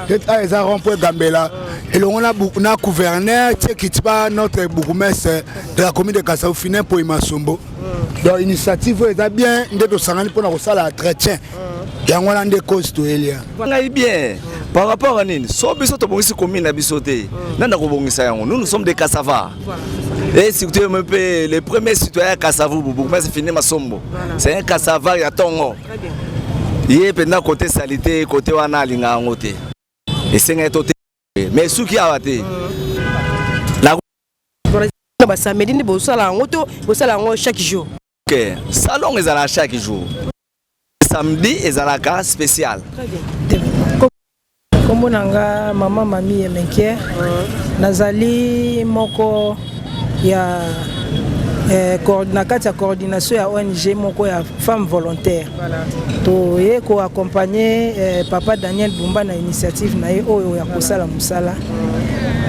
L'État est à rond-point Gambela. Et on a beaucoup de gouverneurs qui est notre bourgmestre de la commune de Kassavou Finin pour Imasombo. Donc l'initiative est bien de s'en pour nous la entretien. Et on a des causes tout il y a. Bien. Par rapport à nous, si commune nous sommes des Kassava. Et si tu me fais les premiers citoyens Kassavou, bourgmestre Finin Masombo. C'est un Kassava il y a Tongo. Il est pendant côté salité, côté wana linga ngote. Et c'est un toté. Mais ce qui a été. La samedi ni bosala ngoto, bosala ngo chaque jour. OK, salon est à chaque jour. Samedi est à la cas spécial. Comme nanga maman mami emenke nazali moko ya coordinateur coordination ya ONG moko ya femme volontaire. To ye ko accompagner papa Daniel Bumba na initiative na ye oyo ya kosala musala.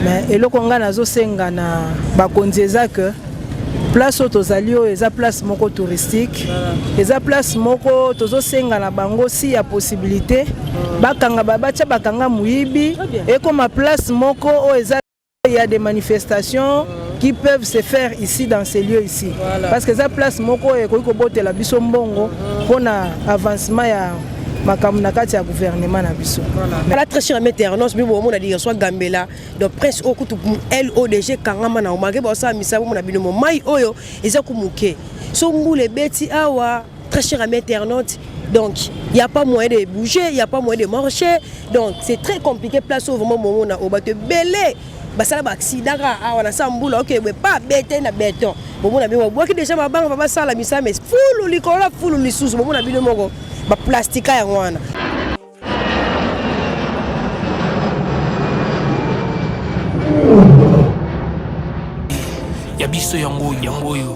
Mais eloko nga nazo senga na bakonzi ezaka place tozali oyo eza place moko touristique. Eza place moko tozo senga na bango si ya possibilité bakanga babacha bakanga muyibi et comme place moko oyo eza il y a des manifestations qui peuvent se faire ici dans ces lieux ici. Parce que ça place moko et ko bote la biso mbongo pour na avancement ya makamuna kati ya gouvernement na biso. La très chère météornos bi bo mo na dire soit Gambela donc prince okutu LODG kangama na omage ba sa misa mo na bino mai oyo eza kumuke. So mbule beti awa très chère météornos. Donc, il n'y a pas moyen de bouger, il n'y a pas moyen de marcher. Donc, c'est très compliqué. Place au moment où on a te belé. Ça va accident. On a ça en boule. Ok, mais pas béton na béton. Bon, on a bien. Moi qui déjà ma banque va ça la misa mais full le licola, full le sous. Bon, on a bien le mogo. Ba plastique ya wana. Ya biso yango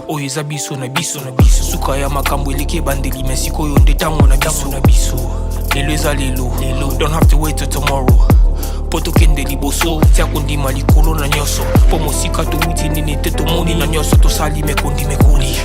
oyo eza biso na biso suka ya makambo eleke bandeli mesiko yo ndetango na biso lelo eza lelo don't have to wait till tomorrow poto kende liboso tia kondima likolo na nyoso po mosika to witi nini te to moni na nyoso to sali mekoli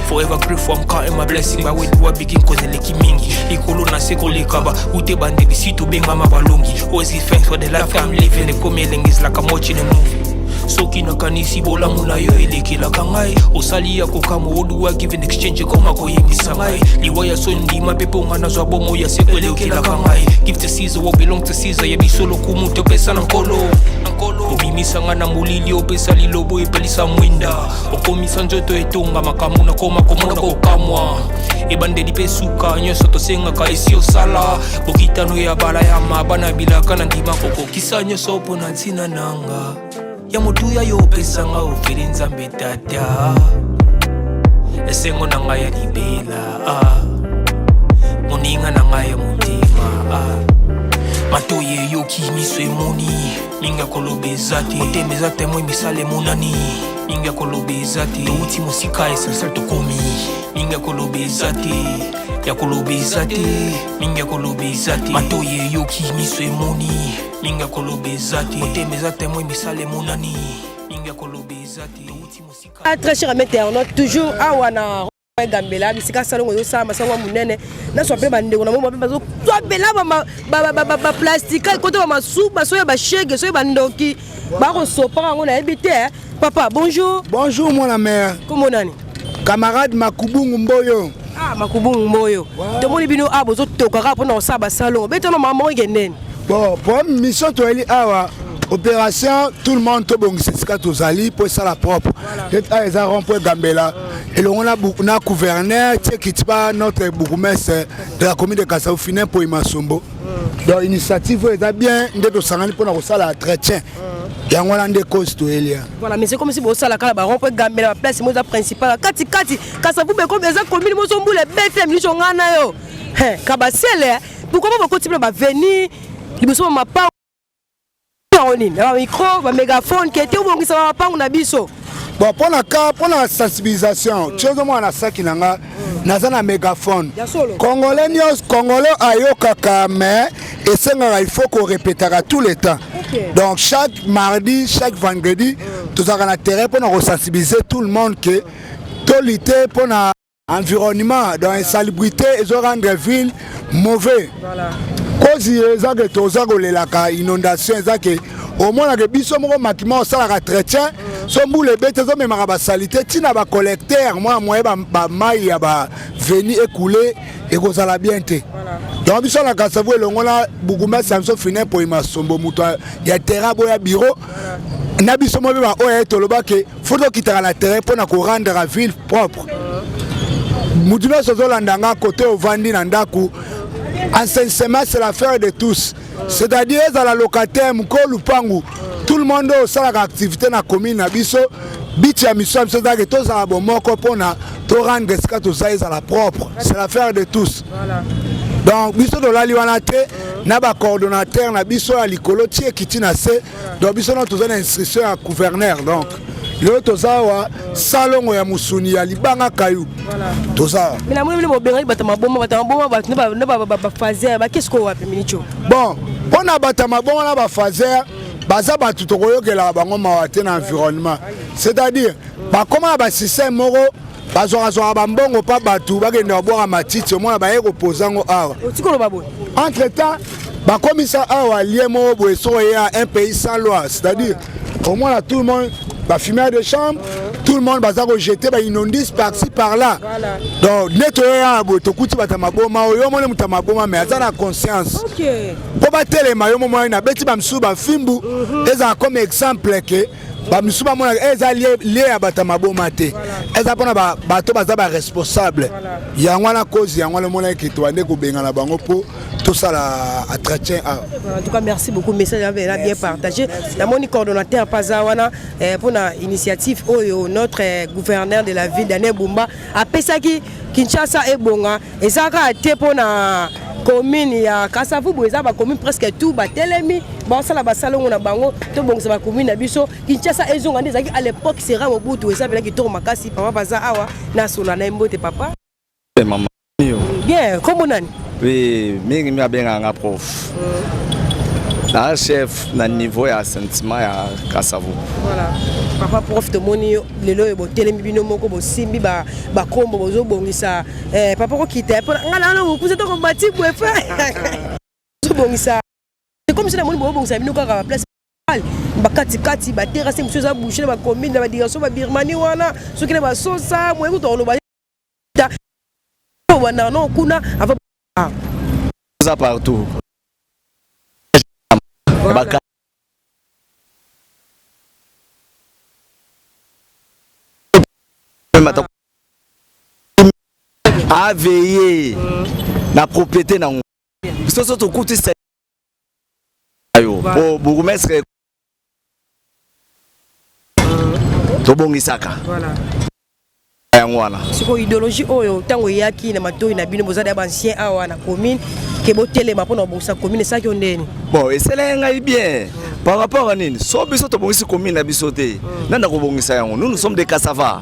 forever grateful I'm counting my blessing by when do I begin cause eleki mingi likolo na seko lekaba ute bandeli sito benga mabalongi always give thanks for the life I'm living the coming is like I'm watching a movie. Soki na kanisi bola muna yo elekela kangai osali ya kokamo oduwa give in exchange koma koyebisa ngai liwaya sondi mapepo ngana zwa bomo ya sekwelekela kangai give to Caesar what belong to Caesar ya bisolo kumuto pesa na nkolo obimisa ngana mulili opesa lilobo epelisa mwinda okomisa njoto etonga makamu na koma komona kokamwa ebandeli pesuka nyoso tosenga ka esi osala bokitano ya bala ya mabana bilaka na ndima kokokisa nyoso pona ntina nanga ya mutuya yo pesa nga ofiri nzambe tata esengo na nga ya libela moninga na nga ya mutima matoye yo kimiso emoni minga kolobeza te otemeza temwe misale monani minga kolobeza te touti mosika esensel tokomi minga kolobeza te ya kolobeza te minga kolobeza te matoye yo kimiso emoni minga kolobeza te otemeza temwe misale monani minga kolobeza te touti mosika très cher météornos toujours awana Gambela bisika salongo yo sama sango munene na so pe bande na mo bazo to bela ba plastique côté ba soupe so ya ba chèque so ya ba ndoki ba ko sopa ngo na ebité papa bonjour mon mère comment nani camarade Makubungu Mboyo Makubungu Mboyo to moni bino bozo toka pour na saba salon betano maman ngendene bon pour mission to eli awa opération tout le monde to bongisa sika tozali pour ça la propre l'État est à rond-point Gambela et on a beaucoup de gouverneurs qui est notre bourgmestre de la commune de Kassavou Finin pour Imasombo. Donc l'initiative est bien de s'en pour nous ça la entretien. Et on a des causes tout il y a. Voilà mais c'est comme si vous ça la rond-point Gambela la place moi principale kati Kassavou be comme eza commune mo sombo le BFM ni jongana yo. Kabasele pourquoi pas continuer ba venir liboso ma pa un micro, un mégaphone qui était au bon qui s'en va pas on a biso. Bon pour la sensibilisation, chose moi na ça qui nanga na mégaphone. Congolais ayo kaka mais et ça il faut qu'on répétera tout le temps. Donc chaque mardi, chaque vendredi, tout avons intérêt pour nous sensibiliser tout le monde que tout lutter pour l'environnement dans l'insalubrité et rendre ville mauvais. Voilà. cause eza ke toza kolelaka inondation eza ke omonaka biso moko makima osalaka entretien so mbula ebete ezomemaka basalite ntina bacollecteur mwana moye bamai ya baveni ekule ekozala bien te donc biso na Kasavu elongo na bukumasi ya biso fine poyima sombo moto ya terrain boya bureau na biso mo mpe baoyo tolobake fo tokitaka na terrain mpona korendre la ville propre mutu nyonso ozolanda nga kote ovandi na ndako. Assainissement, c'est l'affaire de tous. C'est-à-dire, la locataire, Lupangu, tout le monde a une activité dans la commune, na biso, biti ya mission, c'est-à-dire que tous a bon moko pona, to rendre ce que tout ça est à la propre. C'est l'affaire de tous. Donc, biso de la liwanate, na ba coordonnateur, na biso à l'icolo, tie kitina se, donc biso na tous une instruction à gouverneur, donc. Le tozawa salon ya musuni ya libanga kayu tozawa mais la moni mo benga batama bomba ba fazer ba qu'est-ce qu'on wapi minicho bon pona batama bomba na ba fazer baza batu tokoyokela bango mawate na environnement c'est-à-dire ba comment ba système moko bazora ba mbongo pa batu bagenda boire matiti au moins ba yeko pozango awa otikolo babo entre temps ba komisa awa liemo boeso ya un pays sans loi, c'est-à-dire au moins là tout le monde la fumée de chambre, tout le monde va jeter, va inonder par-ci par-là. Donc, nettoyer, tu coûtes ta maboma, yo mon ta maboma, mais ça la conscience. Pour battre les maillots, moi, na beti bamsou ba fimbu, eza comme exemple que bamsou ba mona eza lié à batamaboma te. Eza pona ba bato baza ba responsable. Ya ngwana cause ya ngwana mona ki to ande ko benga na bango po tout ça la entretien. En tout cas, merci beaucoup. Le message avait bien partagé. La moni coordonnateur Pazawana pour l'initiative notre gouverneur de la ville d'Ane Bumba a pesaki Kinshasa et Bonga et ça a été pour la commune ya Kasavu boza ba commune presque tout ba telemi ba sala ba salon na bango to bongo sa commune na biso Kinshasa ezonga ndezaki à l'époque sera Mobutu et ça vient qui tourne makasi papa baza awa na sola na mbote papa maman bien comment nani. Oui, mingi mi abenga nga prof. La chef na niveau ya sentiment ya Kasavu. Voilà. Papa prof de moni lelo e botelemi bino moko bo simbi ba kombo bozo bongisa papa ko kita pour ngala na ku zeto ko bati bo fa. Zo bongisa. C'est comme si la moni bo bongisa bino ka place bakati kati ba terrasse monsieur za boucher ba commune ba direction ba Birmanie wana soki na ba sosa mo ekuto lo ba wana no kuna avant ça partout. Voilà. A veiller la propriété na biso so to kuti sa ayo po bourgmestre to bongisaka voilà. C'est quoi idéologie oyo tango yaki na matoi na bino bozada ba ancien awa na commune ke botele ma pona bosa commune ça ki ondeni bon et c'est là ngai bien par rapport à nini so biso to bongisi commune na biso te nanda ko bongisa yango nous sommes des Kassava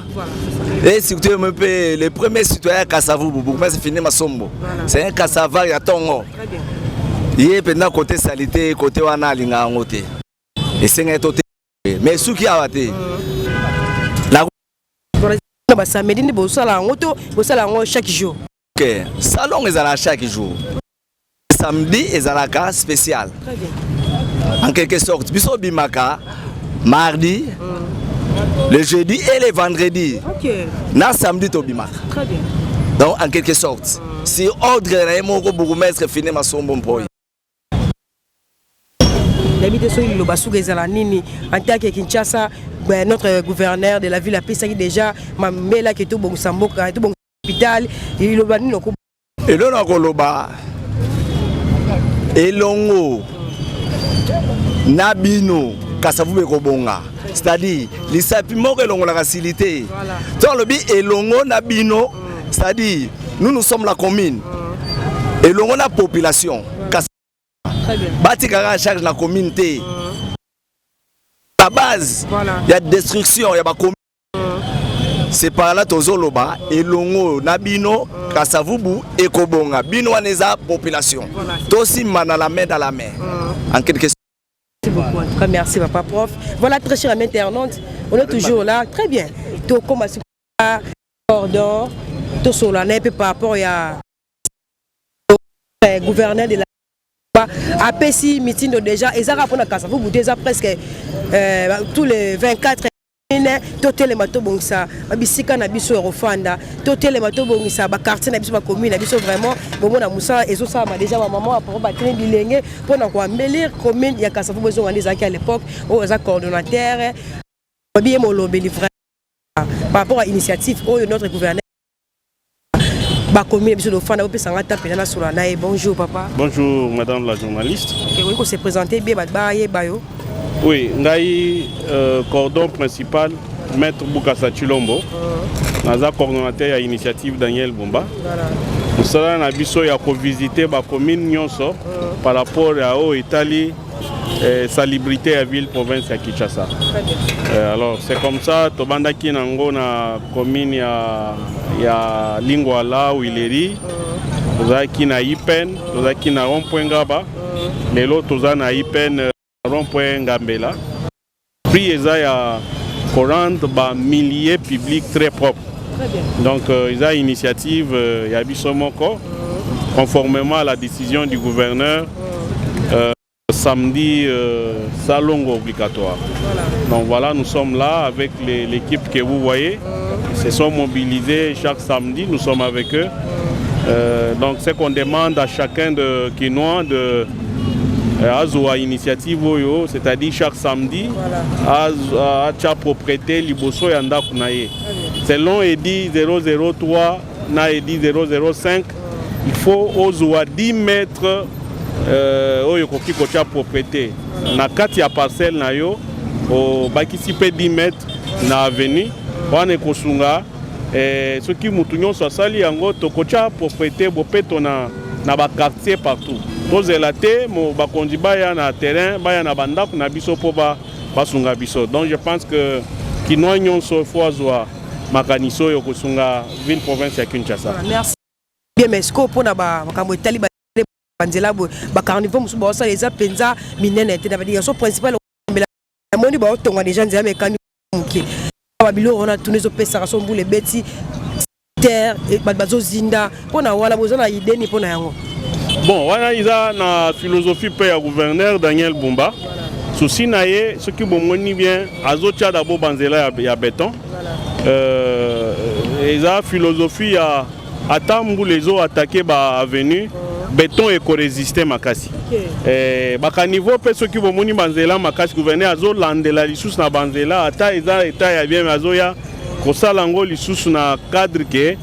et si tu me peux les premiers citoyens Kasavu mais c'est fini masombo c'est un Kassava ya tongo yé pendant côté salité côté wana linga ngote et c'est ngai toté mais suki awate ba samedi ni bosala ngoto bosala ngo chaque jour. OK, salon ezala chaque jour. Samedi ezala cas spécial. Très bien. En quelque sorte, biso bimaka mardi, le jeudi et le vendredi. OK. Na samedi to bimaka. Très bien. Donc en quelque sorte, si ordre na moko bourgmestre fini masombo mpoy. D'habitude so il lo basuga ezala nini en tant que Kinshasa notre gouverneur de la ville a pensé déjà mamela qui tout bon samboka tout bon hôpital il lo bani loko et là koloba elongo nabino Kasavu ekobonga c'est-à-dire lisapi moko elongo la facilité to lobi elongo nabino c'est-à-dire nous sommes la commune elongo la population très bien bati kaka charge la communauté la base, il y a destruction, il y a commune. C'est par là tozoloba elongo nabino Kasavubu ekobonga bino waneza population. Tosi mana la main dans la main. En quelque sorte. Merci beaucoup. En tout cas, merci papa prof. Voilà très cher internaute, on est toujours là, très bien. To comme à cordon, to solane par rapport à gouverneur de la apesi mitindo déjà ezaka mpona Kasavu bute eza presque tous les 24 totelema tobongisa babisika na biso erofanda totelema tobongisa bakartier na biso bacommune na biso vraiment bomona mosala ezosalama déjà bamama apro batene bilenge mpona koambelire commune ya Kasavu bozonga nde ezalaki à l'époque oyo eza coordonnateur babiye molobeli vrai par rapport à l'initiative oyo notre gouverneur bacommune biso dofanda opesanga tapena na solo na ye. Bonjour papa. Bonjour madame la journaliste. Ok, oui, se présenter bien baye bayo. Oui, ngai cordon principal maître Boukassa Chilombo. Naza coordonnateur à initiative Daniel Bumba. Nous sommes na biso ya ko visiter ba commune nyonso par rapport à Italie salubrité à ville province à Kinshasa. Alors c'est comme ça tobanda ki nango na commune ya Lingwala ou Ileri. Tozaki na Ipen, tozaki na rond-point Ngaba. Lelo tozana Ipen rond-point Ngambela. Puis il y a 40 milliers publics très propres. Donc il y a une initiative, il y a Bissomoko, conformément à la décision du gouverneur, samedi, salon obligatoire. Donc voilà, nous sommes là avec l'équipe que vous voyez. Ils se sont mobilisés chaque samedi, nous sommes avec eux. Donc ce qu'on demande à chacun de Kinois de Azoa initiative c'est-à-dire chaque samedi à cha propriété liboso yanda kunaye. Selon Edi 003 na Edi 005, il faut Ozoa 10 mètres oyo koki ko cha propriété. Na kati ya parcelle na yo o bakisi pe 10 mètres na avenue wana kosunga ce qui mutunyo sasali yango to ko cha propriété bopeto na ba quartier partout. Na terrain, na bandap, na biso po ba sunga biso. Donc je pense que Kinoa nyonso faut zoa makaniso yo kosunga ville province ya Kinshasa. Merci. Bien mais sco pona ba makambo etali ba banzela ba carnival musu ba osala eza penza minene te na ba direction principale la moni ba otonga déjà nzela mekani muke. Ba bilo on a tourné zo pesa so mbule beti terre et bazo zinda pona wala bozana ideni pona yango. Bon, voilà, il y a la philosophie du gouverneur Daniel Bumba. Souci naie, ce qui me bien, Azotia d'abord banzela ya béton. Il y a la philosophie à attendre les eaux attaquer ba avenue béton et co-résister makasi. Baka niveau pe ce qui me banzela makasi gouverneur Azo landela lissus na banzela ata eta ya bien Azoya kosalango lissus na cadre que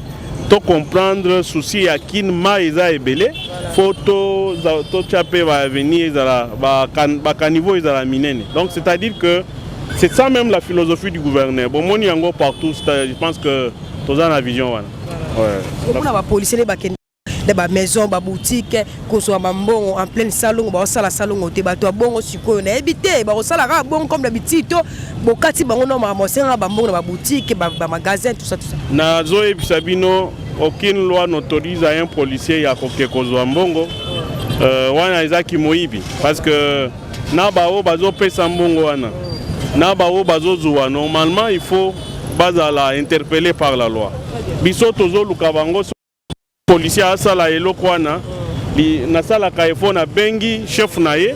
to comprendre souci à kin ma eza ebele photo to chapé va venir ba niveau ezala minene. Donc c'est-à-dire que c'est ça même la philosophie du gouverneur. Bon moni yango partout, je pense que tous en la vision wana. Ouais. On a ba policier les bakende ba maison ba boutique ko so mambongo en plein salon ba sala salon te ba to bongo siko na ebité ba sala ka bon comme d'habitude bokati bango no ma senga ba mbongo na ba boutique ba magasin tout ça. Na zo e bisabino aucune loi n'autorise un policier à kokezwa mbongo wana ezaki moyibi parce que na bao bazo pesa mbongo wana na bao bazo zuwa normalement il faut bazala interpellé par la loi. Biso tozo luka bango policier asala eloko wana na sala ka ifo na bengi chef naye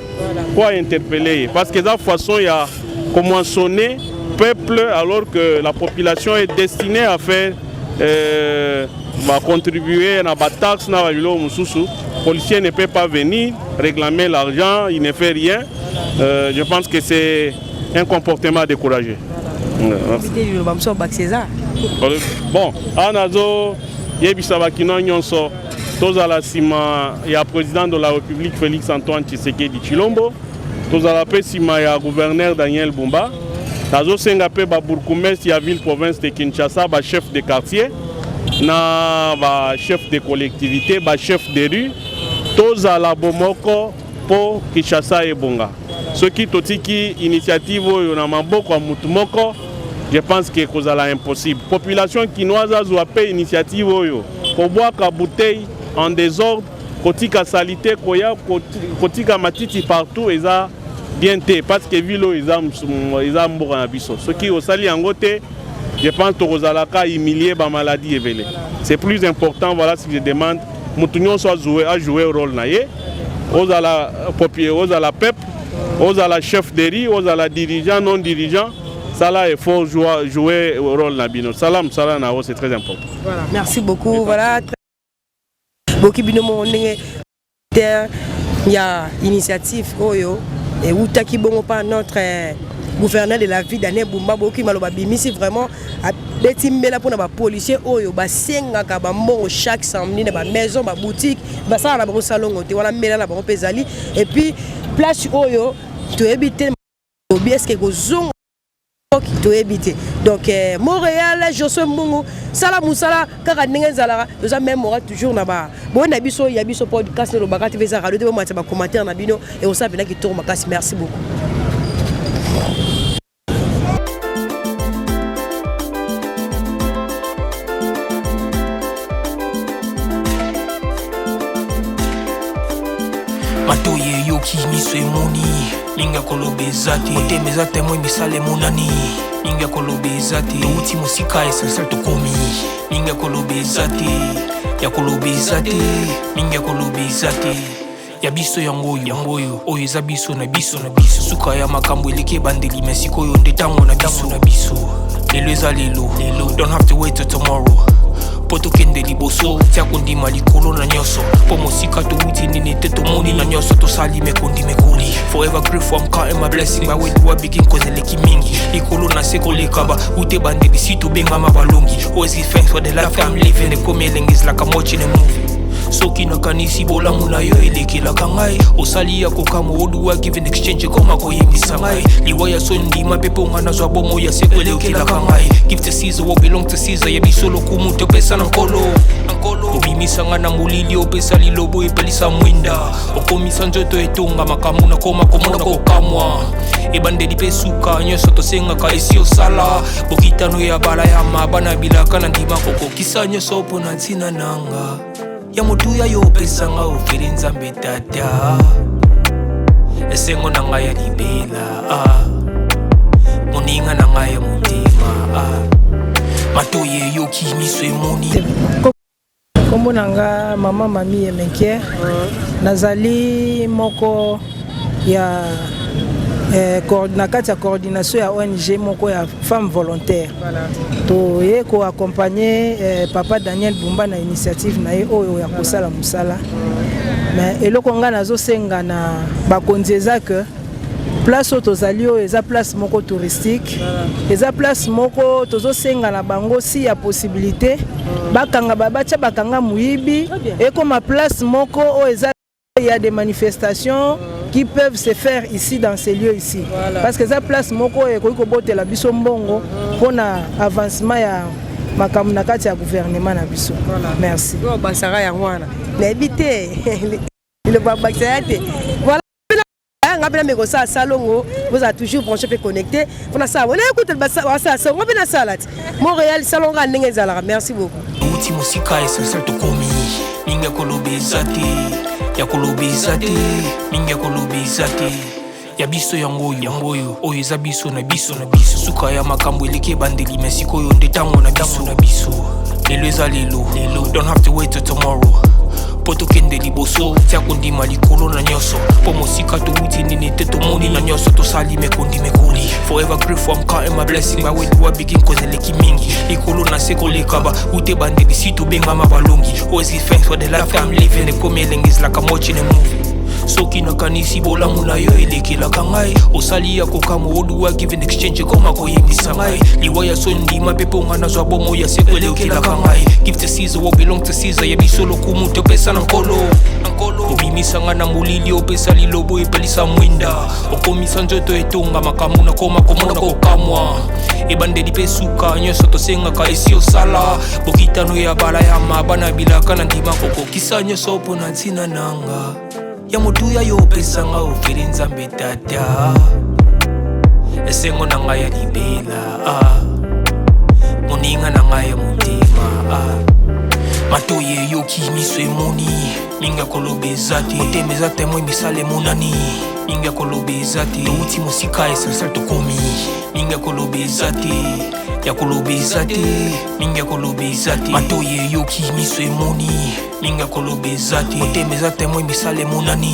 quoi interpeller parce que ça façon ya comment sonner peuple alors que la population est destinée à faire va contribuer à la taxe na valilo mususu. Policier ne peut pas venir réclamer l'argent, il ne fait rien. Je pense que c'est un comportement découragé. Bon, anazo yebisaba kino nyonso tozala sima ya président de la République Félix Antoine Tshisekedi Chilombo, tozala pe sima ya gouverneur Daniel Bumba, tazo senga pe ba bourgmestre ya ville province de Kinshasa, ba chef de quartier na ba chef de collectivité, ba chef de rue, tozala bomoko po Kinshasa et Bonga. Ce qui totiki initiative yo na maboko ya mutu moko, je pense que c'est impossible. La population kinoise a payé initiative pour boire la bouteille en désordre, kotika salité, kotika matiti partout, et ça bien té parce que vilo ils ont mbora biso. Ce qui au sali en côté, je pense que Rosalaka humilié par maladie évelée. C'est plus important, voilà ce que je demande. Moutounion soit joué rôle naïe. aux à la PEP, aux à la chef de riz, aux à la dirigeant, non dirigeant. Ça là, il faut jouer au rôle Nabino. Salam, c'est très important. Voilà, merci beaucoup. Voilà. Beaucoup de il y a initiative Oyo et Outaki Bongo par notre gouverneur de la ville Daniel Bumba Boki Maloba Bimisi vraiment a bétimé pour les policiers Oyo Basenga Kabambo chaque samedi dans la maison, la boutique, ça la bon salon, voilà mais la bon pesali et puis place Oyo tu éviter est-ce que gozong to éviter donc Montréal Josué Mbungu sala musala kaka ndenge nzala oza même mora toujours na ba bon na biso ya biso podcast no bakati veza radio de match ba commentaire na bino et on savait qui tourne makasi merci beaucoup. Matoye yoki miswe moni linga kolobe zati otemeza temo misale monani linga kolobe zati uti musika essentiel to komi linga kolobe zati ya kolobe zati linga kolobe zati ya biso yangoyo oyo eza biso na biso suka ya makambo eleke bandeli mesiko yo ndetango na biso lelo eza lelo don't have to wait till tomorrow poto kende liboso tia kondima likolo na nyoso po mosika to uti nini te to moni na nyoso to sali me kondi me koli forever grateful I'm counting my blessing by way to begin cause eleki mingi likolo na seko lekaba ute bande bisitu benga mabalongi always give thanks for the life I'm living the coming is like I'm watching a movie soki nakanisi bolamu na yo elekela kangai osali ya kokamo oduwa give in exchange koma koyembisa ngai liwaya so ndima pepo ngana zwa bomo ya seko elekela kangai give to Caesar what belong to Caesar ya bisolo kumuntu pesa na nkolo obimisa ngana mulili opesa lilobo epelisa mwinda okomisa njoto etonga makamu na koma komona kokamwa ebandeli pesuka nyoso tosengaka esi osala bokitano ya bala ya mabana bilaka na ndima kokokisa nyoso pona ntina nanga ya motuya yo pesanga ofere nzambe tata esengo na ngai ya libela moninga na ngai ya motema matoye yoki miso emoni kombo nanga mama mami Emenkier nazali moko ya na kati ya coordination ya ONG moko ya femme volontaire to ye ko accompagner papa Daniel Bumba na initiative na ye oyo ya kosala musala mais eloko nga nazo senga na bakonzi eza que place oyo tozali oyo eza place moko touristique eza place moko tozo senga na bango si ya possibilité bakanga babacha bakanga muyibi ekoma place moko oyo eza il y a des manifestations qui peuvent se faire ici dans ces lieux ici parce que ça place moko et ko bote la biso mbongo pona avancement ya makambo na kati ya gouvernement na biso merci yo basara ya wana na ebite le babakate voilà ngapela meko sa salongo vous a toujours branché et connecté pour ça on écoute le ça on va na salade Montréal salonga ndenge zala merci beaucoup uti musika essentiel to komi linga kolobe zati ya kolobe zati linga kolobe zati ya biso yangoyo oyo eza biso na biso suka ya makambo eleke bandeli mesiko yo ndetango na biso lelo eza lelo don't have to wait till tomorrow poto kende liboso tia kondima likolo na nyoso po mosika to uti nini te to moni na nyoso to sali me kondi me koli forever grateful I'm counting my blessing by way to begin cause eleki mingi likolo na seko lekaba ute bande bisitu benga mabalongi always give thanks for the life I'm living the coming is like I'm watching a movie soki nakanisi bolamu na yo elekela kangai osali ya kokamo oduwa give in exchange koma koyembisa ngai liwaya so ndima pepo ngana zwa bomo ya seko elekela kangai give to Caesar what belong to Caesar ya bisolo kumuntu pesa na nkolo obimisa ngana mulili opesa lilobo epelisa mwinda okomisa njoto etonga makamu na koma komona kokamwa ebandeli pesuka nyoso tosengaka esi osala bokitano ya bala ya mabana bilaka na ndima kokokisa nyoso pona ntina nanga ya motuya yo pesanga ofere nzambe tata esengo na ngai ya libela moninga na ngai ya motema matoye yoki miso emoni linga kolobe zati otemeza temo misale monani linga kolobe zati uti musika essentiel to komi linga kolobe zati ya kolobeza te mingi ya kolobeza te bato yeyoki miso emoni mingi ya kolobeza te motema eza temoi misala emonani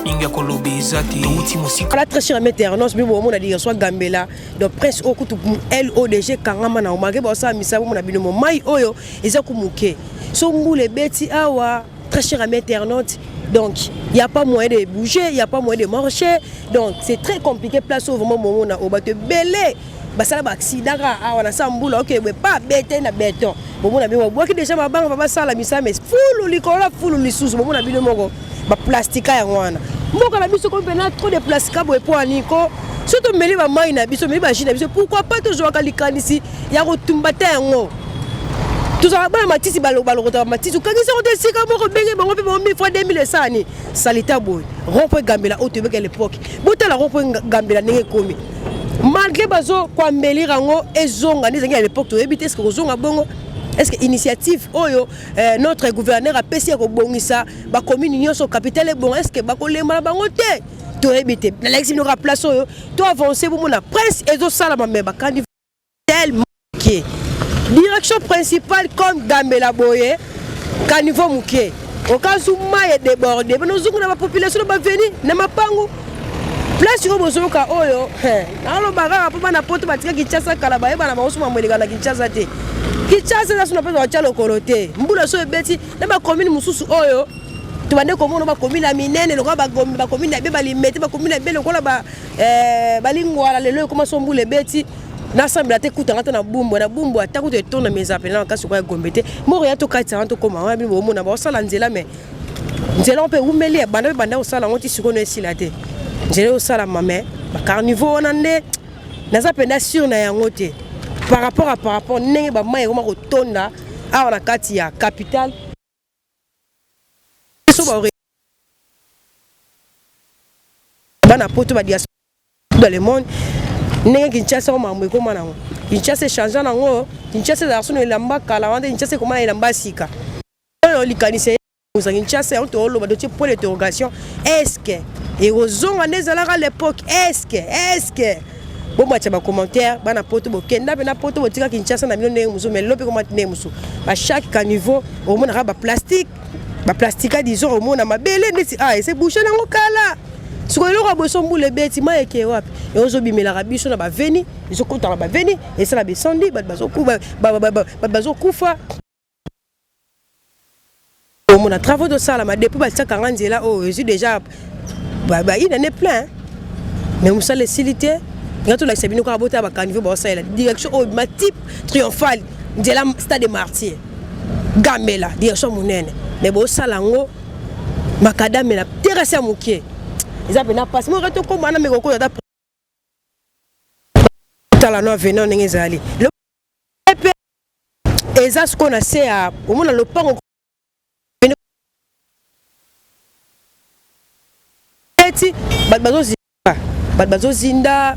mingi ya kolobeza te touti mosika. Voilà, très cher Ternos, bibo mona dire soit Gambela donc prince okutu LODG kangama na omage ba sa misabo mona bino mai oyo eza kumuke so ngule beti awa très cher Ternos. Donc, il n'y a pas moyen de bouger, il n'y a pas moyen de marcher. Donc, c'est très compliqué. Place au moment où on a belé. Ça va accident. On a ça ok, mais pas bête na béton. Bon, on a bien boire déjà ma banque va ça la misa mais full licola, full lisous. Bon, on a bien mon ba plastique ya wana. Moi quand la biso comme trop de plastique pour aniko. Surtout meli ba mai na biso, meli ba jina biso. Pourquoi pas toujours kalikani ici? Ya rotumbata yango. Tout ça va matisi balo matisi quand ils sont des sika moko benge bango pe bon 1000 fois 2000 sani salita boy rompo Gambela au tebe à l'époque bota la rompo Gambela ndenge komi malgré bazo kwa mbeli rango ezonga ndenge à l'époque to ebite est-ce que ozonga bongo est-ce que initiative oyo notre gouverneur a pesi ko bongisa ba commune nyonso capitale bon est-ce que ba ko lemala bango te to ebite na l'exi no ka place oyo to avancer pour mona prince ezo sala ma meba kandi tellement qui direction principale comme Gambela Boye, Caniveau Mouké. Au cas où Maï est débordé, mais nous avons la population va venir, n'a pas pango. Place où vous avez oyo, alors bagarre pour na poto batika Kinshasa kalaba eba na maosu mamwelega na Kinshasa te. Kinshasa na suna pezo achalo kolote. Mbula so ebeti na ba commune mususu oyo. Tubande komono ba commune minene lokwa ba gombe ba commune be balimete ba commune be lokwa ba balingwala lelo koma so mbule beti. N'assemble te kuta ngata na bumbo atakuta etona meza pena kasi kwa gombete moko ya to katsa to koma wa bi bo mona ba sala nzela me nzela on peut umeli banda osala ngoti sikono esila te nzela osala mame ba carnivore onande naza penda sur na yango te par rapport ndenge ba mai koma kotonda awa na kati ya capital so ba bana poto ba diaspora dans le monde n'est Kinshasa au mambo comme na Kinshasa changeant nango Kinshasa za sunu elamba kala wande Kinshasa comme elamba sika on likanise za Kinshasa on to lo ba dotie pour l'interrogation est-ce que et ozonga nezala à l'époque est-ce que bon ba taba commentaire bana poto bo kenda bena poto bo tika Kinshasa na bino muso mais lope comme ne muso ba chaque caniveau au monde ba plastique disons au monde ma belle ah c'est bouché nango kala ce que l'on a besoin de les bêtes, mais et on a mis la rabiche, on a venu, ils ont compté la venu, et ça l'a descendu, on a travaillé de ça, la depuis ça 40 là, oh, je suis déjà, il en est plein, mais on sait les silité, quand on a accepté nous avons à Caniveau, la direction au type triomphale de la stade des martyrs, Gambela, direction monnaie, mais bon ça là, macadam la terrasse à Mouké. Ils avaient passé mon retour comme un amigo d'après la noix venant n'engagé le et ça ce qu'on a c'est à au moins le pan bazo zinda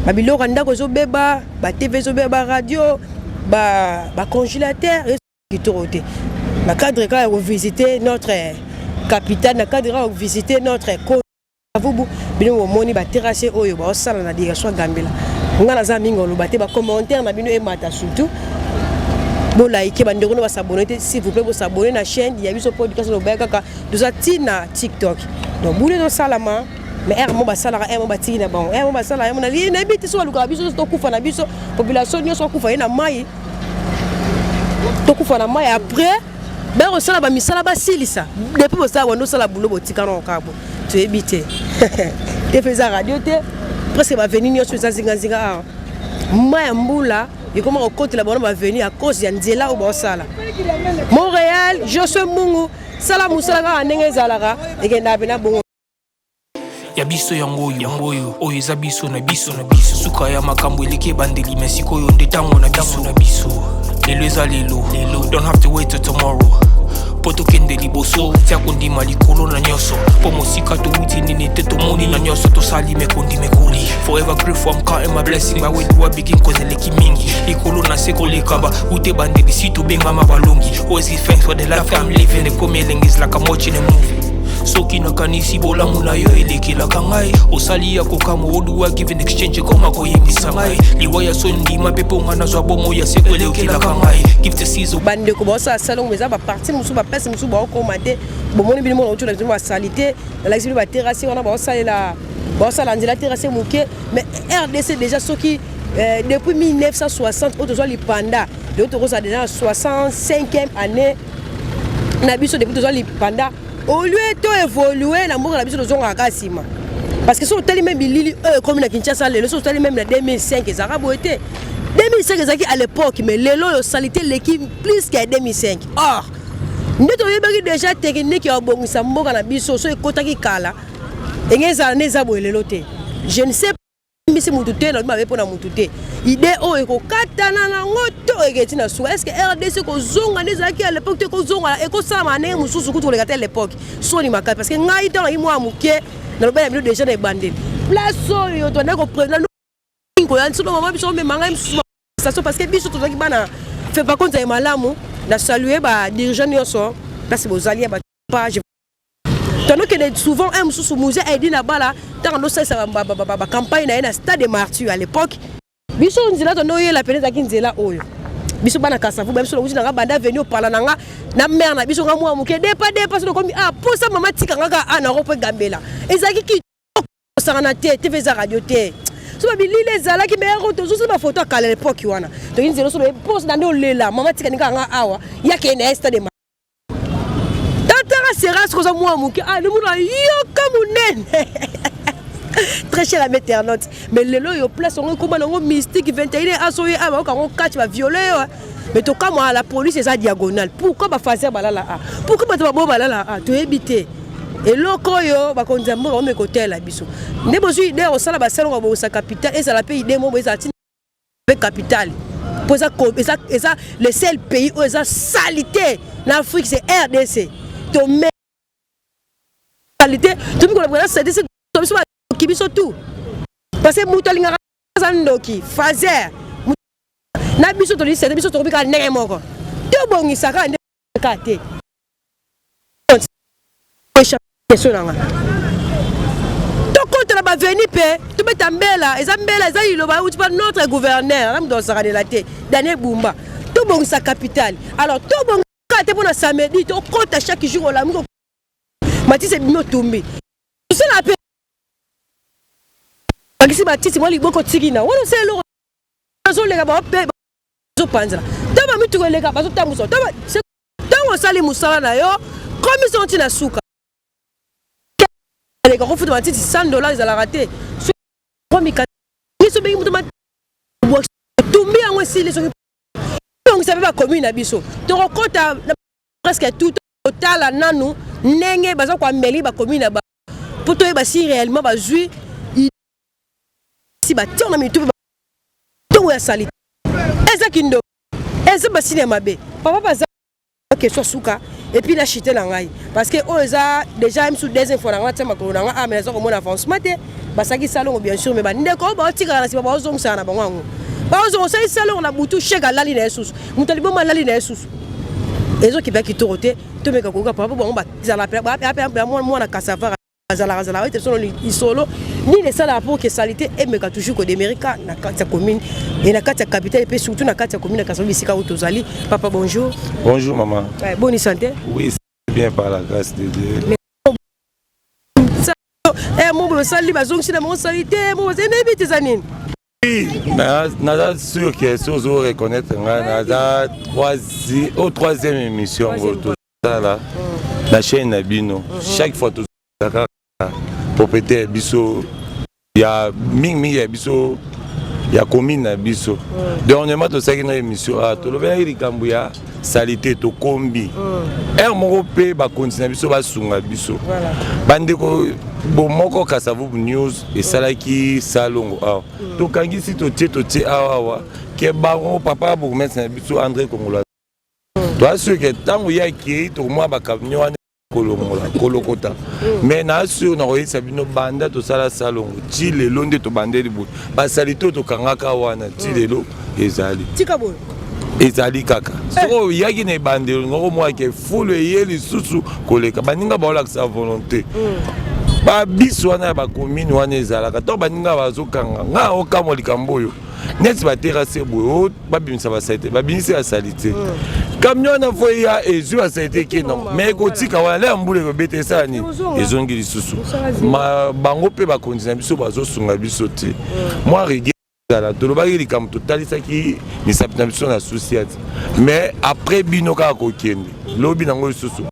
babilo randa kozo beba ba TV zo beba radio ba congélateur qui toroté na cadre quand on visiter notre capitale na cadre on visiter notre vous bino moni ba terrasse oyo ba sala na direction Gambela ngana za mingo lo bate ba commentaire na bino e mata surtout bo like ba ndeko no ba s'abonner s'il vous plaît bo s'abonner na chaîne il y a eu ce podcast no ba kaka doza tina TikTok donc boule do salama mais er mo ba sala er mo ba tina bon er mo ba sala er mo na li na biti so luka biso to kufa na biso population nyo kufa na mai to kufa na mai après ben on sala ba misala ba silisa depuis bo sala wando sala bulo bo tika no kabo tu éviter te faisais radio te presque va venir sur ça zinga moi mbula et comment on compte la bonne va venir à cause ya nzela ou bosala Montréal Josué Mungu sala musala ndenge zalaka et na bena bongo ya biso yango oyo eza biso na biso suka ya makambo eleke bandeli mais sikoyo ndetango na biso lelo eza lelo don't have to wait till tomorrow poto kende liboso tia kondima likolo na nyoso po mosika to wuti nini te to moni na nyoso to sali me kondi me kuli forever grateful I'm counting my blessing my way to begin cause eleki mingi likolo na seko lekaba ute bandeli si to benga mabalongi always give thanks for the life I'm living the come is like I'm watching a movie soki nakanisi bolamu na yo elekelaka ngai osali ya kokama oluwa give an exchange koma koyebisa ngai liwa ya so ndima mpe mponga nazwa bomo ya seko elekelaka ngai give the season bandeko baosala salongo meza baparti mosusu bapese mosusu baokoma te bomoni bino mona otuna bino basali te balakisi bino baterrasse wana baosala nzela terrasse moke mais RDC déjà soki depuis 1960 autozwa lipanda leo tokosa déjà 65e année na biso depuis toza lipanda au lieu to évoluer na mboka na biso tozonga kasima parce que so tali même bilili comme na Kinshasa lelo so tali même na 2005 ezaka boete 2005 ezaki à l'époque mais lelo yo salité l'équipe plus que 2005 or ndeto yebaki déjà technique ya bongisa mboka na biso so ekotaki kala engeza neza boelelo te je ne sais mbisi mutute na mabe pona mutute idée o ekokatana na ngoto eketi na suka est-ce que RDC ko zonga nezaki à l'époque te ko zonga e ko sama na mususu kutu le gata l'époque so ni makati parce que ngai ta yi moi muke na loba ya bino déjà na bandeli place oyo to na ko prendre no ko yanso no mama biso me manga mususu station parce que biso to zaki bana fait pas compte ya malamu na saluer ba dirigeant yoso parce que bozali ba page tandis que souvent un sous musée a dit là-bas dans nos campagne na stade de Martyrs à l'époque biso nzela to no yela peneza kinzela oyo biso bana kasavu biso lokuti na banda venu parla na mère na biso nga mwa muke dépa so comme pour ça maman tika nga ana ropo gambela ezaki ki osana te TV za radio te so ba bilile zala ki meilleur to so ba photo à l'époque wana to nzela so pose na lela maman tika nga awa yake na stade de sera ce que moi mon le monde yo comme très cher à internaute mais le lo yo place on comme un mystique 21 asoye aba on catch va violer mais to comme la police est à diagonale pourquoi ba faire balala pourquoi ba bo balala to éviter et loko yo ba konzambo on me côté la biso ne bozui idée au sala ba salon ba sa capitale et ça la pays idée mo ba ça avec capitale pour ça le seul pays où ça salité l'Afrique c'est RDC to me qualité to mi ko la c'est to biso ki biso tout parce que mutolinga zandoki fazer na biso to li c'est biso to bika nenge moko to bongisa ka nde ka te to contre ba veni pe to betambela ezambela eza iloba uti pa notre gouverneur ram do sara de la tête Daniel Bumba to bongisa capitale alors to bongisa te pona samedi to compte chaque jour la miko Matisse est bien tombé. C'est la paix. Parce que Matisse, moi, il beaucoup de tigina. On sait le. On les gars, on panza. T'as mis tout les gars, parce que t'as moussa. C'est tant on sale moussa là yo. Comme ils sont en souka. Les gars, on fout de Matisse $100 ils allaient rater. Comme ils sont bien mouton. Tombé en aussi les gens. Donc ça veut pas commune abisso. Tu rencontres presque tout total à nanou. Nenge baza kwa meli ba commune ba poto ba si réellement ba jui si ba ti on a mis tout to ya sali eza kindo eza ba cinéma be papa baza que soit souka et puis la chité na ngai parce que oza déjà même sous des infos na ngata makolo na nga mais ça comme on avance maté ba saki salon bien sûr mais ba ndeko ba tika na si ba ozong sana ba ngango ba ozong sai salon na butu cheka lali na yesus mutalibo malali na yesus ezo ki ba ki torote to meka ko papa bon ba zala pe moi na kasava zala te solo isolo ni les sala pour que salité et meka toujours ko d'Amérique na kata commune et na kata capitale et surtout na kata commune na kasava bisika utozali papa bonjour maman bonne santé oui c'est bien par la grâce de Dieu moi sali ba zong sina mon salité moi zene biti zanine Naza sûr que si vous reconnaître Naza troisième émission la chaîne Nabino chaque fois tout pour péter biso il y a ming biso il y a commune biso dernièrement tout ça qui est émission to le bien il cambuya salité to kombi moko pe ba continuer biso ba sunga biso bandeko bomoko kasavu news et salaki salongo to kangisi to tie awa ke bango papa bo mettre na biso André Kongola to assure que tango ya ki to moi ba kamnyo wana kolokota mais na assure na oyisa bino banda to sala salongo ti lelo nde to bandeli bo ba salito to kangaka wana ti lelo ezali tika bo ezali kaka soko yaki na ebandelo ngoko mwa ke fulu eye lisusu koleka baninga baolakisa volonté babiso wana ya bakomini wana ezalaka to baninga bazokanga nga okamwa likambo oyo neti baterase boye babimisa basalite babimisi ya salite camion wana fo ya ezwi ya salite ekenda me ekotika wana le ya mbula ekobeta esala nini ezongi lisusu bango mpe bakonzi na biso bazosunga biso te mwa rege ezala tolobaki likambo totalisaki misapi na biso na société mais après bino kaka kokende lobi nango lisusu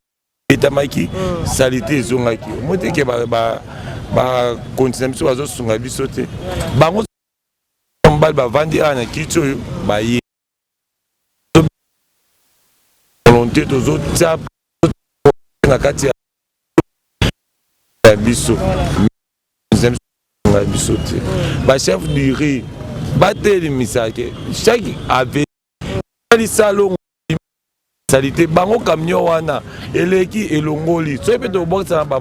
etamaki salite ezongaki moteke bakonzi na biso bazosunga biso te bango mbali bavandi awa na kiti oyo baye volonté tozotia na kati ya biso biso te bachef du riz batelemisake chaque ave lisalongo salite bango camion wana eleki elongoli soki mpe tobokisa na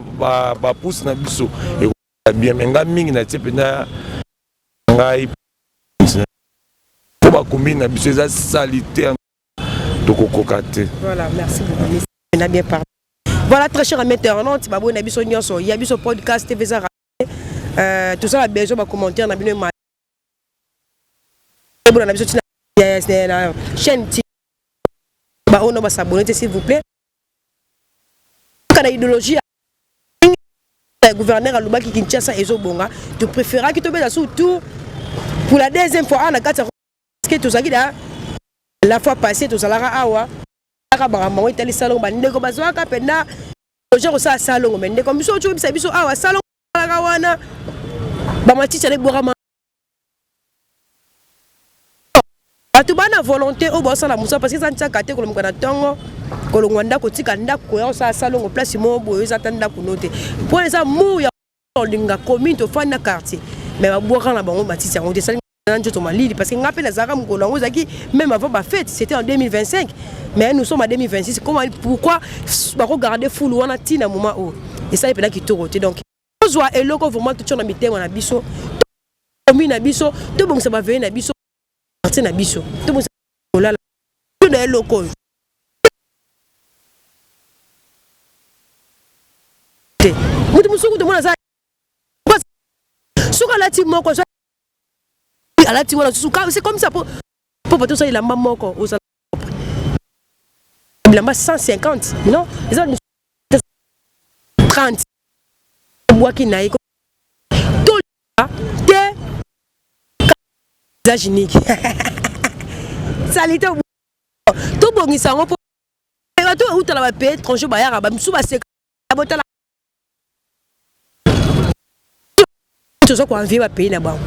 bapusi na biso ekoa bien me nga mingi na tie mpena ngai po bakombini na biso eza salite tokokoka te. Voilà, merci beaucoup. On a bien parlé. Voilà, très cher ami internaute, babou na biso nyonso, ya biso podcast TV za tout ça a besoin de commentaire na bino ma na biso na chaîne ba on va s'abonner s'il vous plaît. Kana idéologie gouverneur Alubaki Kinshasa ezobonga, tu préféreras que tu beza surtout pour la deuxième fois na kata que tu saki da la fois passée tu salara awa aka bango itali salon ba ndeko bazwaka penda genre ça salon mais ndeko biso tu biso awa salon wana ba matiti avec borama atu bana volonté au bossa la musa parce que ça ntaka te ko mukana tongo ko longwanda ko tika ndako ya sa salon place mo boyo za tanda kunote pour les amours ya linga commune to fana quartier mais ba boka na bango matiti yango te parce que rappelle les Arabes même avant ma fête c'était en 2025 mais nous sommes en 2026 comment pourquoi regarder full on a tina moment où et ça il peut qui toroté donc besoin et loko vraiment tout na mitema na biso commune na biso to bon ça va venir na biso partir na biso to bon là tout na loko mutu musuku to mona za suka la ti moko c'est comme ça pour tout ça il a moko aux il a 150 non ils ont 30 bois qui naïko tout des aginique salite tout bon ça on pour tout où tu la payer étranger ba ya ba msu ba se botala tout ça quoi envie ba payer na ba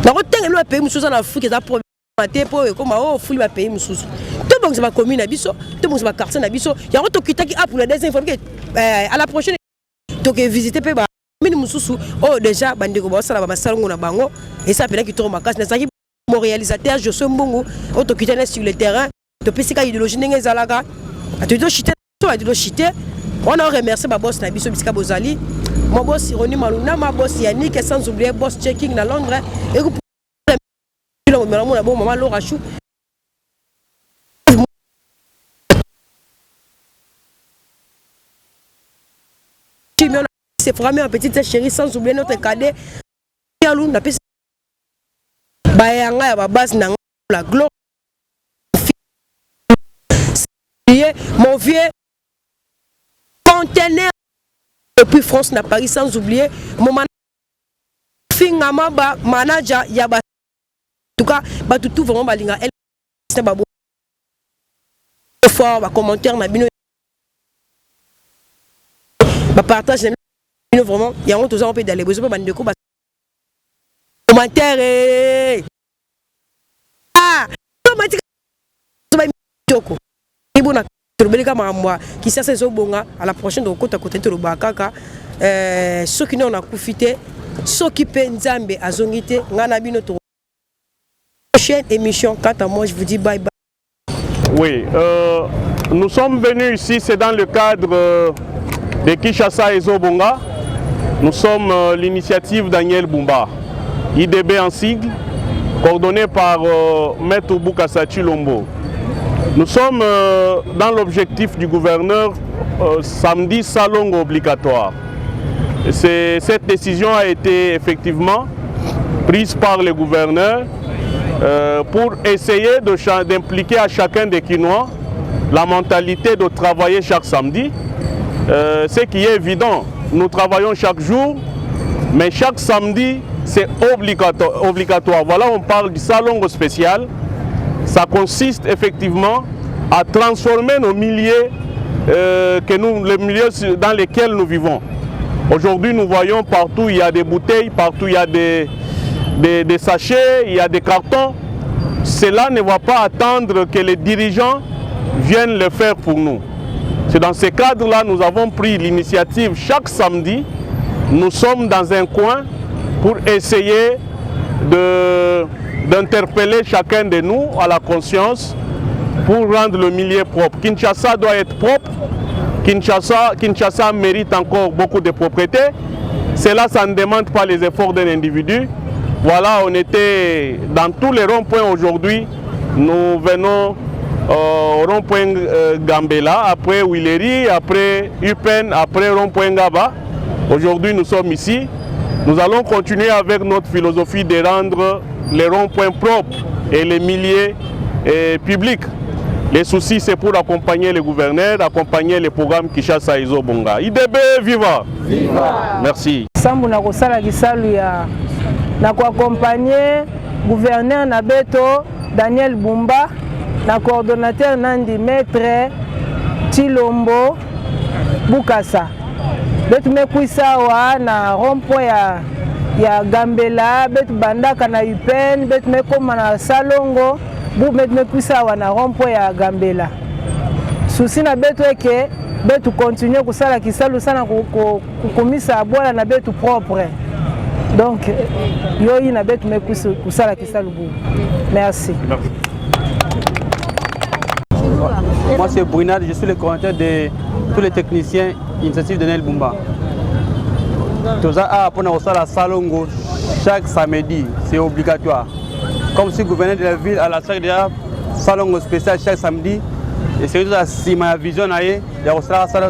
na kotenga lo pays mususu na Afrique za problématique po comme fuli ba pays mususu to bon c'est ba commune na biso to bon c'est ba quartier na biso ya ko to kitaki pour la deuxième fois à la prochaine to que visiter pe ba mini mususu déjà bandeko ba sala ba salongo na bango et ça peut qui tourne ma casse na saki mon réalisateur Josué Mbongo o to kitana sur le terrain to pesika idéologie ndenge zalaka to do chiter to do chiter on a remercié ba boss na biso bisika bozali mon boss Ironi Maluna, ma boss Yannick, et sans oublier boss checking à Londres. Et vous pouvez maman Laura Chou. C'est vraiment un petit chéri, sans oublier notre cadet. Bayanga, la base, la gloire. Mon vieux conteneur. Depuis France na Paris sans oublier mon manager manager ya ba en tout cas ba tout vraiment balinga elle c'est ba fort ba commentaire na bino ba partage bino vraiment ya on tous on peut d'aller besoin ba ndeko ba commentaire automatique ba joko ibuna qui sait ces bonga à la prochaine de côté à côté de l'Obakaka ceux qui n'ont pas profité ceux qui pensent à zongité ngana bino to prochaine émission quant à moi je vous dis bye bye. Oui, nous sommes venus ici, c'est dans le cadre de Kinshasa et Zobonga. Nous sommes l'initiative Daniel Bumba, IDB en sigle, coordonné par Maître Bukasa Chilombo. Nous sommes dans l'objectif du gouverneur samedi salon obligatoire. Cette décision a été effectivement prise par le gouverneur pour essayer d'impliquer à chacun des Kinois la mentalité de travailler chaque samedi. Ce qui est évident, nous travaillons chaque jour, mais chaque samedi, c'est obligatoire. Voilà, on parle du salon spécial. Ça consiste effectivement à transformer nos milieux, les milieux dans lesquels nous vivons. Aujourd'hui, nous voyons partout, il y a des bouteilles, partout il y a des sachets, il y a des cartons. Cela ne va pas attendre que les dirigeants viennent le faire pour nous. C'est dans ce cadre-là que nous avons pris l'initiative chaque samedi. Nous sommes dans un coin pour essayer d'interpeller chacun de nous à la conscience pour rendre le milieu propre. Kinshasa doit être propre. Kinshasa mérite encore beaucoup de propreté. Cela, ça ne demande pas les efforts d'un individu. Voilà, on était dans tous les ronds-points aujourd'hui. Nous venons au rond-point Gambela, après Willery, après Upen, après rond-point Gaba. Aujourd'hui, nous sommes ici. Nous allons continuer avec notre philosophie de rendre les ronds-points propres et les milieux publics. Les soucis, c'est pour accompagner les gouverneurs, accompagner les programmes Kinshasa Izo Bonga. IDB, viva! Viva! Merci. Sambu na kosala kisalu ya na accompagner gouverneur na beto Daniel Bumba na coordonnateur Nandi Maître Chilombo Bukasa. Betu mekuisa wa na rompo ya Gambela, betu bandaka na Upen, betu mekoma na Salongo. Vous mettez plus ça na rompo ya Gambela. Souci na betu eke betu continuer kusala kisalu sana kukumisa bola na betu propre. Donc yoyi na betu mekuisa kusala kisalu bu. Merci. Moi c'est Brunad, je suis le coordinateur de tous les techniciens initiative de Daniel Bumba. Toza a pour na sala Salongo chaque samedi, c'est obligatoire. Comme si le gouverneur de la ville a la charge de salon spécial chaque samedi. Et c'est aussi ma vision, il y a un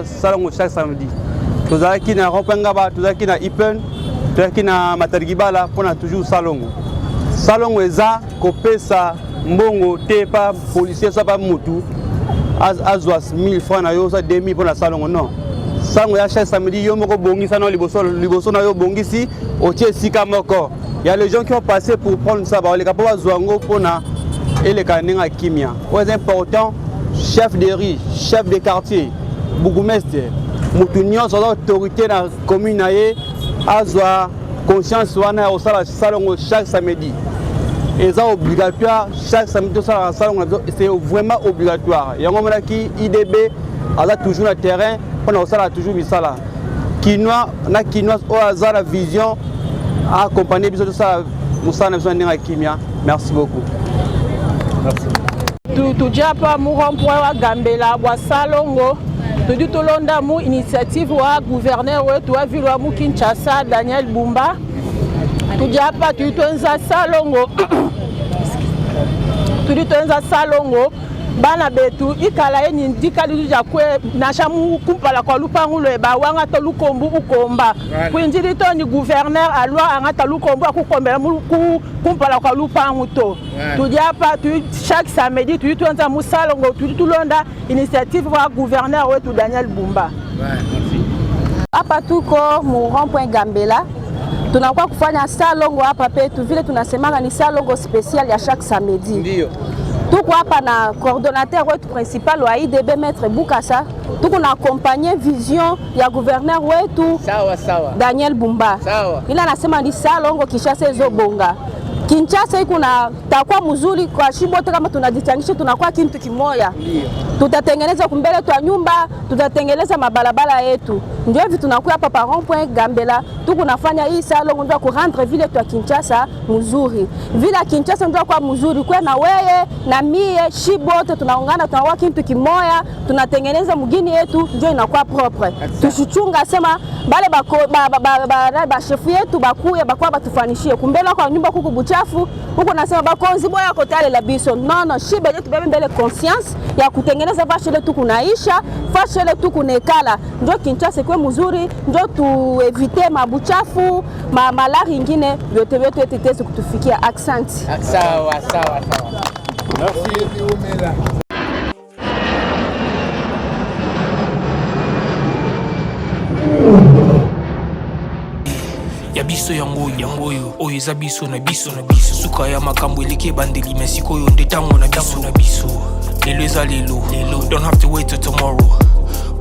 salon chaque samedi. Tout ça qui n'a pas tout ça qui n'a Ipen, tout ça qui n'a Matargibala, pour toujours salon. Salon est ça, copé ça, mbongo, tepa, policier, ça pas moutou. Azwas 1000 francs, ça 2000 pour le salon. Non. Salon chaque samedi, yo moko bongi, ça non, liboso na yo bongi si, au tiers sika moko. Il y a les gens qui ont passé pour prendre ça, les capables de Zouango pour et les canins à Kimia. C'est important, chef de riz, chef de quartier, bourgmestre, Moutunion, sur l'autorité dans la commune, à conscience, au salon chaque samedi. Et c'est obligatoire, chaque samedi, c'est vraiment obligatoire. Il y a un moment qui IDB, a toujours le terrain, on a toujours mis ça là. Quinoa, au hasard la vision. Accompagner tout ça, merci beaucoup. Tu dis pas mon point Gambela, Salongo, tu dis tout l'onda mon initiative wa gouverneur wa tu as vu wa Kinshasa Daniel Bumba. Tu dis pas tu es un Salongo. Tu dis tu es un Salongo. Bana betu ikala ye ndika lija kwe na chamu kumpala kwa lupangu le ba wanga to lukombu ukomba kwinjiri to ni gouverneur alwa angata lukombu akukombela kumpala kwa lupangu to tudia pa tu chaque samedi tu tuanza musalongo tu tulonda initiative wa gouverneur wetu Daniel Bumba. Hapa tuko mu rond-point Gambela tunakuwa kufanya salongo hapa petu vile tunasemanga ni salongo special ya chaque samedi. Ndio. Tuko hapa na coordonnateur wetu principal wa IDB Maître Bukasa, tuko na accompagner vision ya gouverneur wetu Daniel Bumba. Ila anasema ni salongo Kinshasa Izo Bonga. Kinshasa iko na takuwa mzuri kwa shibote kama tunajichangisha tunakuwa kitu kimoja. Tutatengeneza kumbele twa nyumba, tutatengeneza mabalabala yetu. Ndio hivi tunakuwa hapa pa rond-point Gambela, tuko nafanya hii salongo ndio ku rendre vile twa Kinshasa mzuri. Vile Kinshasa ndio kwa mzuri kwa na wewe na mie shibote tunaungana tunakuwa kitu kimoja, tunatengeneza mgini yetu ndio inakuwa propre. Tusichunga sema bale ba chef yetu bakuye bakwa batufanishie. Kumbele kwa nyumba kuku buchafu, huko nasema bakonzi boya kotale la biso. Non, shibe yetu bebe mbele conscience ya kutengeneza fashe letu kunaisha, fashe letu kunekala. Ndio Kinshasa kwa mzuri, ndio tuevite mabuchafu, malari ingine yote tetezi kutufikia. Accent. Sawa. Merci. ya biso yango oyo eza biso na biso suka ya makambo eleki ebandeli me sikoyo nde ntango na biso lelo eza lelo don't have to wait till tomorrow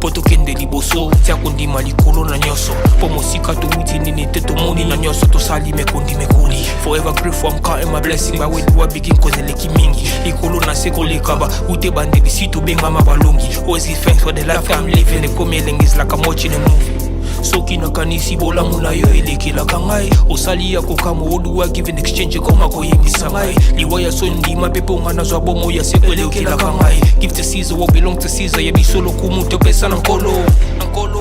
po tokende liboso tia kondima likolo na nyonso po mosika towuti nini te tomoni na nyonso tosali mekondi mekoli forever grateful I'm counting my blessing by way do I begin cause eleki mingi likolo na se kolekaba ute bandeli si tobengama balongi always give thanks for the life I'm living ekomi elenge like I'm watching a movie soki nakanisi bolamu na yo elekelaka ngai osali ya kokamo oduwa give in exchange koma koyebisa ngai liwa ya so ndima mpe mpo nga nazwa bomo ya seko elekelaka ngai give to Caesar what belong to Caesar yebi solo kumu topesa na nkolo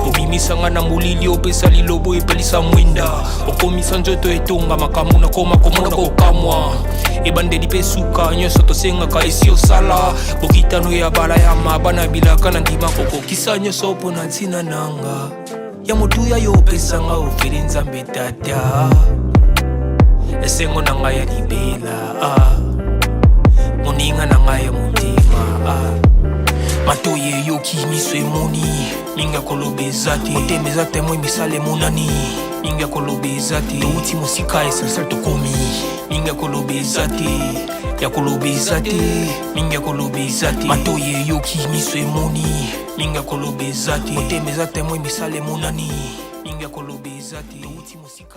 obimisa nga na molili opesa lilobo epelisa mwinda okomisa nzoto etonga makambo nakoma komona kokamwa ebandeli mpe suka nyonso tosengaka esi osala bokitano ya bala ya mabana bilaka na ndima kokokisa nyonso mpo na ntina nanga ya motuya yo opesanga ofeli nzambe tata esengo na ngai ya libela moninga na ngai ya motima matoye eyoki miso emoni mingi koloba eza te motema eza temo emisala emonani mingi koloba eza te touti mosika essentiel tokomi mingi koloba eza te ya koloba eza te mingi koloba eza te matoye eyoki miso emoni mingi koloba eza te motema eza temo emisala emonani mingi koloba eza te touti mosika